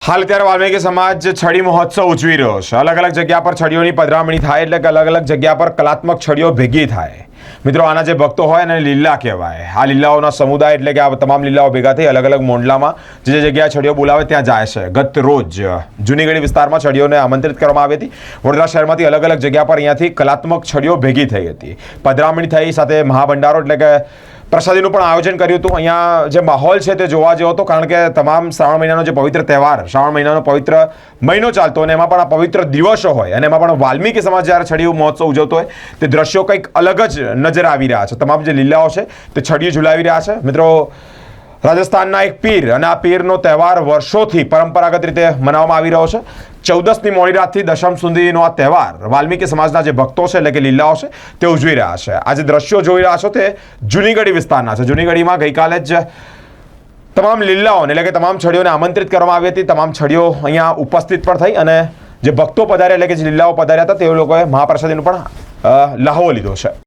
હાલ અત્યારે વાલ્મીકી સમાજ છડી મહોત્સવ ઉજવી રહ્યો છે। અલગ અલગ જગ્યા પર છડીઓની પધરામણી થાય એટલે કે અલગ અલગ જગ્યા પર કલાત્મક છડીઓ ભેગી થાય। મિત્રો, આના જે ભક્તો હોય એને લીલા કહેવાય। આ લીલાઓના સમુદાય એટલે કે આ તમામ લીલાઓ ભેગા થઈ અલગ અલગ મોંડલામાં જે જગ્યાએ છડીઓ બોલાવે ત્યાં જાય છે। ગત રોજ જૂનીગઢી વિસ્તારમાં છડીઓને આમંત્રિત કરવામાં આવી હતી। વડોદરા શહેરમાંથી અલગ અલગ જગ્યા પર અહીંયાથી કલાત્મક છડીઓ ભેગી થઈ હતી। પધરામણી થઈ સાથે મહાભંડારો એટલે કે પ્રસાદીનું પણ આયોજન કર્યું હતું। અહીંયા જે માહોલ છે તે જોવા જેવો હતો, કારણ કે તમામ શ્રાવણ મહિનાનો જે પવિત્ર તહેવાર, શ્રાવણ મહિનાનો પવિત્ર મહિનો ચાલતો અને એમાં પણ આ પવિત્ર દિવસો હોય અને એમાં પણ વાલ્મીકી સમાજ જ્યારે છડીઓ મહોત્સવ ઉજવતો હોય તે દ્રશ્યો કંઈક અલગ જ નજર આવી રહ્યા છે। તમામ જે લીલાઓ છે તે છડીઓ ઝુલાવી રહ્યા છે। મિત્રો, રાજસ્થાનના એક પીર અને આ પીરનો તહેવાર વર્ષોથી પરંપરાગત રીતે મનાવવામાં આવી રહ્યો છે। 14ની મોડી રાતથી દશમ સુધીનો આ તહેવાર વાલ્મીકી સમાજના જે ભક્તો છે એટલે કે લીલાઓ છે તે ઉજવી રહ્યા છે। આ જે દ્રશ્યો જોઈ રહ્યા છો તે જૂનીગઢી વિસ્તારના છે। જૂનીગઢીમાં ગઈકાલે જ તમામ લીલાઓને એટલે કે તમામ છડીઓને આમંત્રિત કરવામાં આવી હતી। તમામ છડીઓ અહીંયા ઉપસ્થિત પણ થઈ અને જે ભક્તો પધાર્યા એટલે કે જે લીલાઓ પધાર્યા હતા તે લોકોએ મહાપ્રસાદીનો પણ લાહવો લીધો છે।